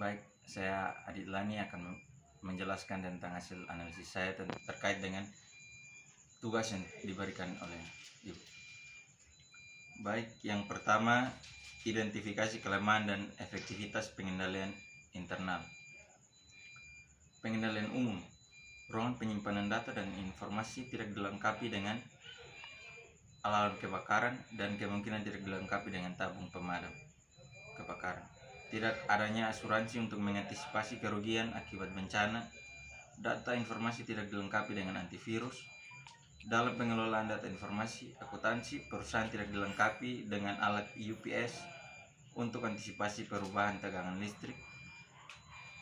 Baik, saya Adit Lani akan menjelaskan tentang hasil analisis saya terkait dengan tugas yang diberikan oleh Ibu. Baik, yang pertama, identifikasi kelemahan dan efektivitas pengendalian internal. Pengendalian umum, ruangan penyimpanan data dan informasi tidak dilengkapi dengan alarm kebakaran dan kemungkinan tidak dilengkapi dengan tabung pemadam kebakaran. Tidak adanya asuransi untuk mengantisipasi kerugian akibat bencana. Data informasi tidak dilengkapi dengan antivirus. Dalam pengelolaan data informasi akuntansi, perusahaan tidak dilengkapi dengan alat UPS untuk antisipasi perubahan tegangan listrik.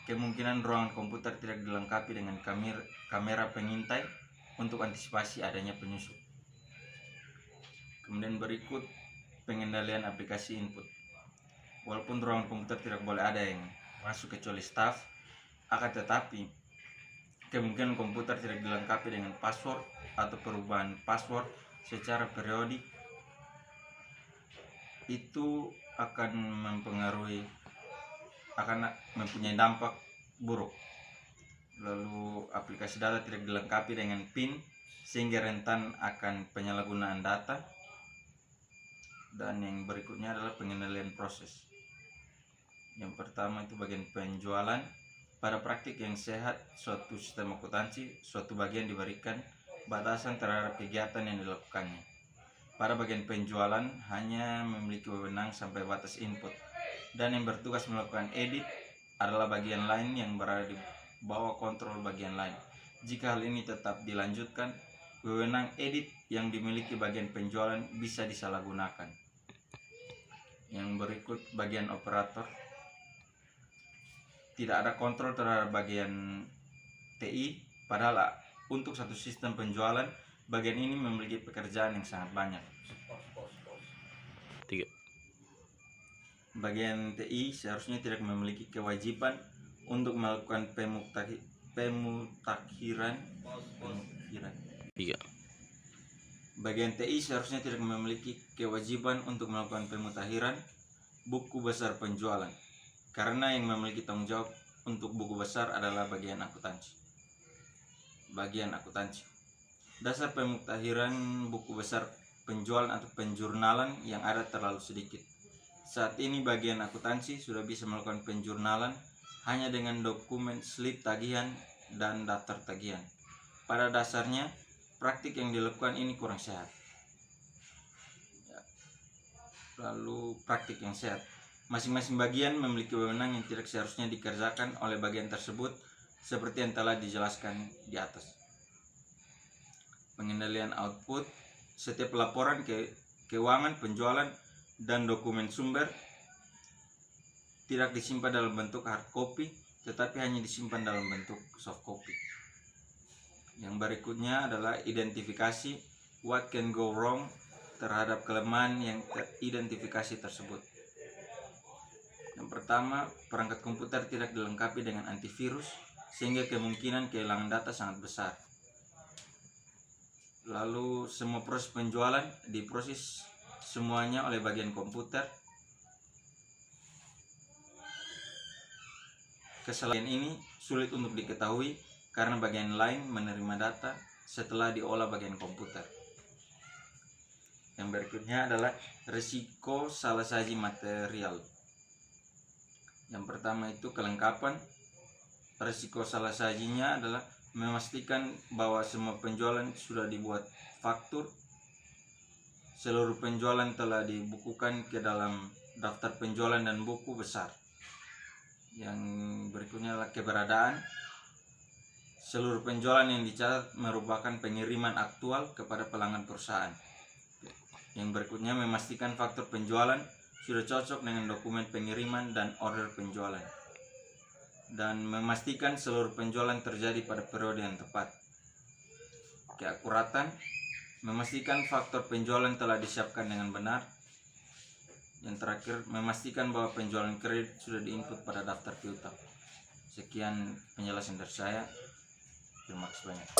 Kemungkinan ruangan komputer tidak dilengkapi dengan kamera pengintai untuk antisipasi adanya penyusup. Kemudian berikut pengendalian aplikasi input. Walaupun ruangan komputer tidak boleh ada yang masuk kecuali staf, akan tetapi kemungkinan komputer tidak dilengkapi dengan password atau perubahan password secara periodik itu akan mempunyai dampak buruk. Lalu aplikasi data tidak dilengkapi dengan PIN sehingga rentan akan penyalahgunaan data. Dan yang berikutnya adalah pengendalian proses. Yang pertama itu bagian penjualan. Pada praktik yang sehat, suatu sistem akuntansi, suatu bagian diberikan batasan terhadap kegiatan yang dilakukannya. Pada bagian penjualan hanya memiliki wewenang sampai batas input, dan yang bertugas melakukan edit adalah bagian lain yang berada di bawah kontrol bagian lain. Jika hal ini tetap dilanjutkan, wewenang edit yang dimiliki bagian penjualan bisa disalahgunakan. Yang berikut bagian operator. Tidak ada kontrol terhadap bagian TI, padahal untuk satu sistem penjualan, bagian ini memiliki pekerjaan yang sangat banyak. 3. Bagian TI seharusnya tidak memiliki kewajiban untuk melakukan pemutakhiran. 3. Bagian TI seharusnya tidak memiliki kewajiban untuk melakukan pemutakhiran buku besar penjualan, karena yang memiliki tanggung jawab untuk buku besar adalah bagian akuntansi. Dasar pemutakhiran buku besar penjualan atau penjurnalan yang ada terlalu sedikit. Saat ini bagian akuntansi sudah bisa melakukan penjurnalan hanya dengan dokumen slip tagihan dan daftar tagihan. Pada dasarnya, praktik yang dilakukan ini kurang sehat. Lalu praktik yang sehat. Masing-masing bagian memiliki wewenang yang tidak seharusnya dikerjakan oleh bagian tersebut seperti yang telah dijelaskan di atas. Pengendalian output. Setiap laporan keuangan, penjualan, dan dokumen sumber tidak disimpan dalam bentuk hard copy, tetapi hanya disimpan dalam bentuk soft copy. Yang berikutnya adalah identifikasi what can go wrong terhadap kelemahan yang teridentifikasi tersebut. Yang pertama, perangkat komputer tidak dilengkapi dengan antivirus sehingga kemungkinan kehilangan data sangat besar. Lalu semua proses penjualan diproses semuanya oleh bagian komputer. Kesalahan ini sulit untuk diketahui karena bagian lain menerima data setelah diolah bagian komputer. Yang berikutnya adalah risiko salah saji material. Yang pertama itu kelengkapan. Risiko salah sajinya adalah memastikan bahwa semua penjualan sudah dibuat faktur, seluruh penjualan telah dibukukan ke dalam daftar penjualan dan buku besar. Yang berikutnya adalah keberadaan. Seluruh penjualan yang dicatat merupakan pengiriman aktual kepada pelanggan perusahaan. Yang berikutnya memastikan faktur penjualan sudah cocok dengan dokumen pengiriman dan order penjualan, dan memastikan seluruh penjualan terjadi pada periode yang tepat. Keakuratan. Memastikan faktur penjualan telah disiapkan dengan benar. Yang terakhir, memastikan bahwa penjualan kredit sudah diinput pada daftar piutang. Sekian penjelasan dari saya. Terima kasih banyak.